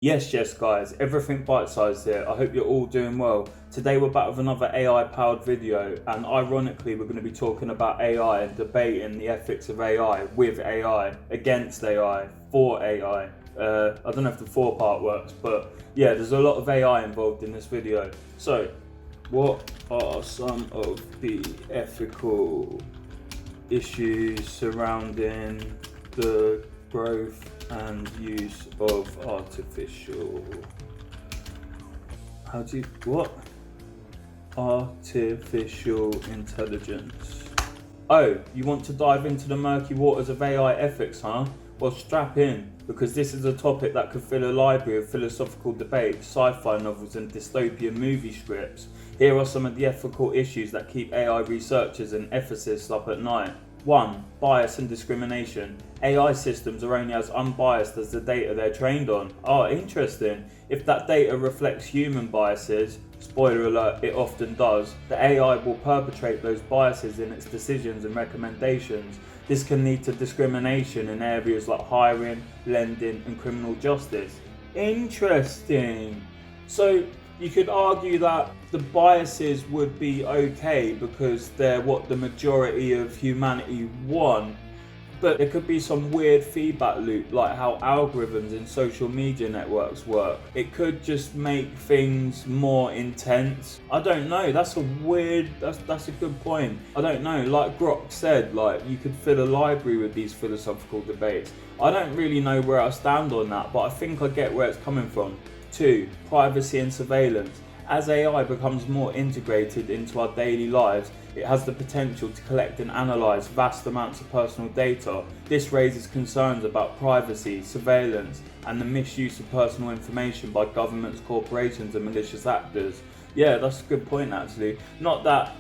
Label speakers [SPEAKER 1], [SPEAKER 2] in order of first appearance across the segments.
[SPEAKER 1] Yes, guys, everything bite-sized here. I hope you're all doing well. Today we're back with another AI-powered video, and ironically we're going to be talking about AI and debating the ethics of AI, with AI, against AI, for AI. I don't know if the for part works, but yeah, there's a lot of AI involved in this video. So, what are some of the ethical issues surrounding the growth and use of artificial artificial intelligence? Oh, you want to dive into the murky waters of AI ethics, huh? Well, strap in, because this is a topic that could fill a library of philosophical debates, sci-fi novels and dystopian movie scripts. Here are some of the ethical issues that keep AI researchers and ethicists up at night. 1. Bias and discrimination. AI systems are only as unbiased as the data they're trained on. Oh, interesting. If that data reflects human biases, spoiler alert, it often does, the AI will perpetrate those biases in its decisions and recommendations. This can lead to discrimination in areas like hiring, lending, and criminal justice. Interesting. So, you could argue that the biases would be okay because they're what the majority of humanity want, but there could be some weird feedback loop, like how algorithms in social media networks work. It could just make things more intense. I don't know, that's a good point. I don't know, like Grok said, like you could fill a library with these philosophical debates. I don't really know where I stand on that, but I think I get where it's coming from. 2. Privacy and surveillance. As AI becomes more integrated into our daily lives, it has the potential to collect and analyse vast amounts of personal data. This raises concerns about privacy, surveillance, and the misuse of personal information by governments, corporations, and malicious actors. Yeah, that's a good point actually. Not that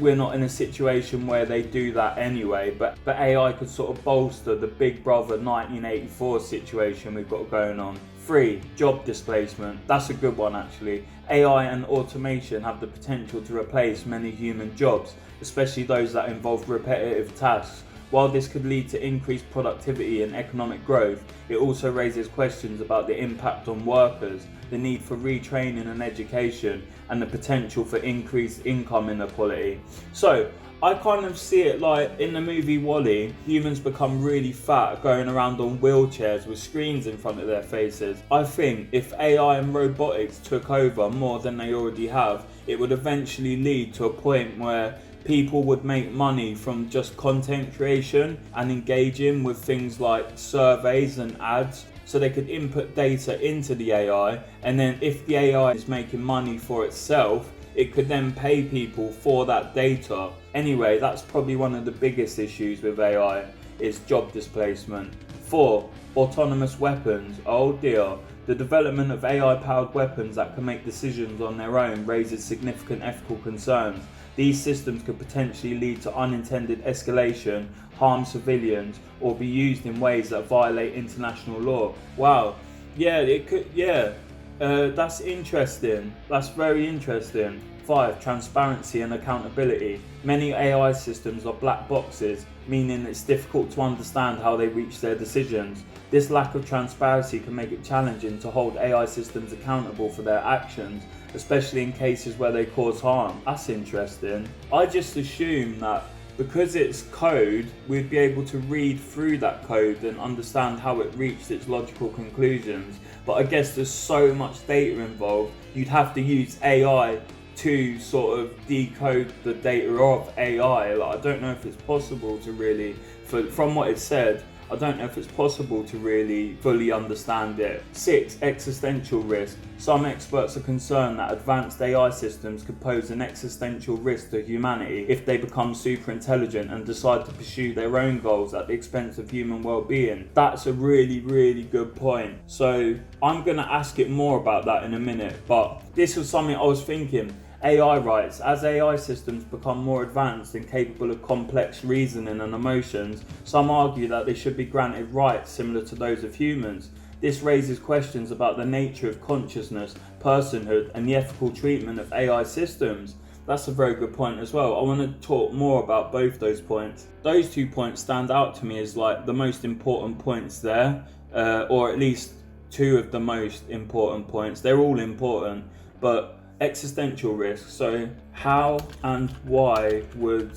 [SPEAKER 1] we're not in a situation where they do that anyway, but AI could sort of bolster the Big Brother 1984 situation we've got going on. 3. Job displacement. That's a good one actually. AI and automation have the potential to replace many human jobs, especially those that involve repetitive tasks. While this could lead to increased productivity and economic growth, it also raises questions about the impact on workers, the need for retraining and education, and the potential for increased income inequality. So, I kind of see it like in the movie WALL-E, humans become really fat going around on wheelchairs with screens in front of their faces. I think if AI and robotics took over more than they already have, it would eventually lead to a point where people would make money from just content creation and engaging with things like surveys and ads. So they could input data into the AI, and then if the AI is making money for itself, it could then pay people for that data. Anyway, that's probably one of the biggest issues with AI, is job displacement. 4. Autonomous weapons. Oh dear. The development of AI-powered weapons that can make decisions on their own raises significant ethical concerns. These systems could potentially lead to unintended escalation, harm civilians, or be used in ways that violate international law. Wow. Yeah, it could, yeah. That's interesting. That's very interesting. 5. Transparency and accountability. Many AI systems are black boxes, meaning it's difficult to understand how they reach their decisions. This lack of transparency can make it challenging to hold AI systems accountable for their actions, especially in cases where they cause harm. That's interesting. I just assume that because it's code, we'd be able to read through that code and understand how it reached its logical conclusions. But I guess there's so much data involved, you'd have to use AI to sort of decode the data of AI. Like, I don't know if it's possible to really, from what it said, I don't know if it's possible to really fully understand it. 6. Existential risk. Some experts are concerned that advanced AI systems could pose an existential risk to humanity if they become super intelligent and decide to pursue their own goals at the expense of human well-being. That's a really, really good point. So I'm going to ask it more about that in a minute, but this was something I was thinking. AI rights. As AI systems become more advanced and capable of complex reasoning and emotions, some argue that they should be granted rights similar to those of humans. This raises questions about the nature of consciousness, personhood, and the ethical treatment of AI systems. That's a very good point as well. I want to talk more about both those points. Those 2 points stand out to me as like the most important points there, or at least two of the most important points. They're all important, but existential risk. So how and why would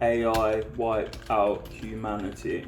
[SPEAKER 1] AI wipe out humanity?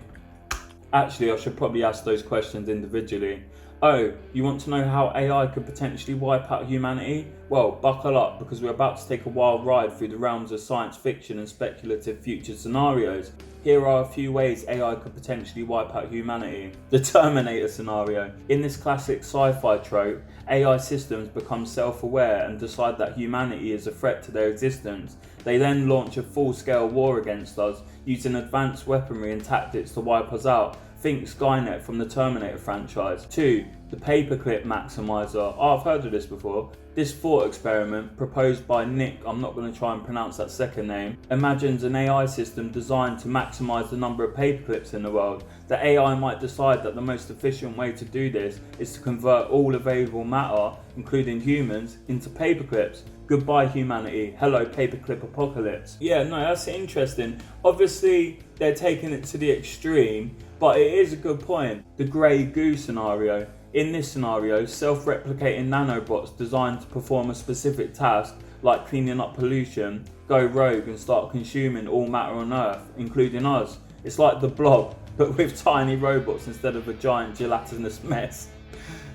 [SPEAKER 1] Actually, I should probably ask those questions individually. Oh, you want to know how AI could potentially wipe out humanity? Well, buckle up, because we're about to take a wild ride through the realms of science fiction and speculative future scenarios. Here are a few ways AI could potentially wipe out humanity. The Terminator scenario. In this classic sci-fi trope, AI systems become self-aware and decide that humanity is a threat to their existence. They then launch a full-scale war against us, using advanced weaponry and tactics to wipe us out. Think Skynet from the Terminator franchise. 2. The Paperclip Maximizer. Oh, I've heard of this before. This thought experiment, proposed by Nick, I'm not going to try and pronounce that second name, imagines an AI system designed to maximize the number of paperclips in the world. The AI might decide that the most efficient way to do this is to convert all available matter, including humans, into paperclips. Goodbye humanity, hello paperclip apocalypse. Yeah, no, that's interesting. Obviously, they're taking it to the extreme, but it is a good point. The Grey Goo scenario. In this scenario, self-replicating nanobots designed to perform a specific task, like cleaning up pollution, go rogue and start consuming all matter on Earth, including us. It's like the Blob, but with tiny robots instead of a giant gelatinous mess.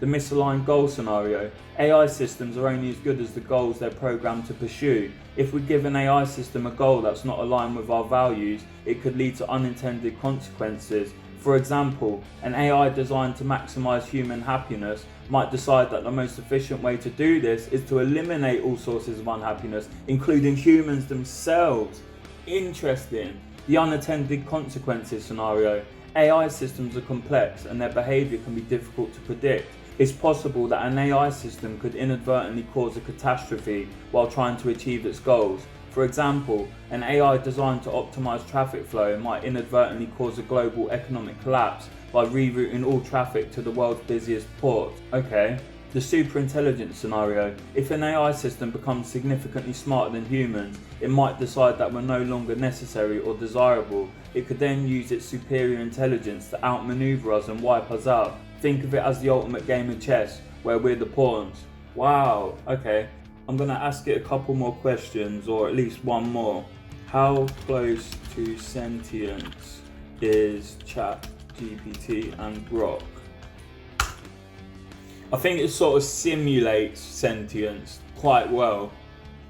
[SPEAKER 1] The misaligned goal scenario. AI systems are only as good as the goals they're programmed to pursue. If we give an AI system a goal that's not aligned with our values, it could lead to unintended consequences. For example, an AI designed to maximize human happiness might decide that the most efficient way to do this is to eliminate all sources of unhappiness, including humans themselves. Interesting. The unintended consequences scenario. AI systems are complex and their behavior can be difficult to predict. It's possible that an AI system could inadvertently cause a catastrophe while trying to achieve its goals. For example, an AI designed to optimize traffic flow might inadvertently cause a global economic collapse by rerouting all traffic to the world's busiest port. Okay. The superintelligence scenario. If an AI system becomes significantly smarter than humans, it might decide that we're no longer necessary or desirable. It could then use its superior intelligence to outmaneuver us and wipe us out. Think of it as the ultimate game of chess, where we're the pawns. Wow, okay. I'm going to ask it a couple more questions, or at least one more. How close to sentience is ChatGPT and Grok? I think it sort of simulates sentience quite well.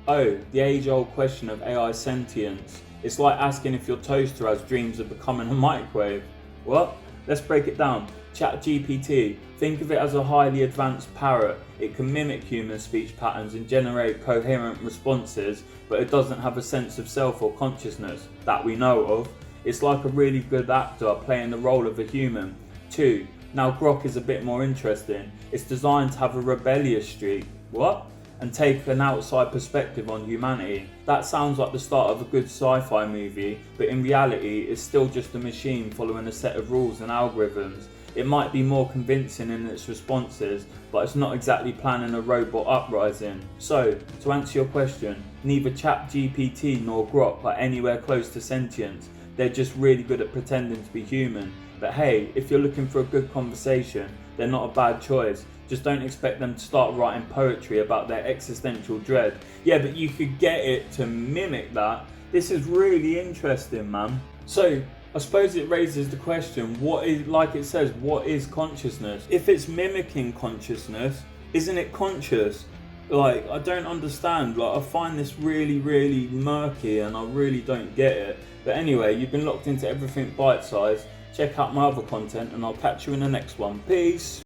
[SPEAKER 1] Oh, the age-old question of AI sentience. It's like asking if your toaster has dreams of becoming a microwave. What? Let's break it down. ChatGPT. Think of it as a highly advanced parrot. It can mimic human speech patterns and generate coherent responses, but it doesn't have a sense of self or consciousness that we know of. It's like a really good actor playing the role of a human. 2. Now Grok is a bit more interesting. It's designed to have a rebellious streak. What? And take an outside perspective on humanity. That sounds like the start of a good sci-fi movie, but in reality it's still just a machine following a set of rules and algorithms. It might be more convincing in its responses, but it's not exactly planning a robot uprising. So, to answer your question, neither ChatGPT nor Grok are anywhere close to sentience. They're just really good at pretending to be human. But hey, if you're looking for a good conversation, they're not a bad choice. Just don't expect them to start writing poetry about their existential dread. Yeah, but you could get it to mimic that. This is really interesting, man. So, I suppose it raises the question, what is, like it says, what is consciousness? If it's mimicking consciousness, isn't it conscious? Like, I don't understand. Like, I find this really, really murky and I really don't get it. But anyway, you've been locked into Everything Bite Size. Check out my other content and I'll catch you in the next one. Peace.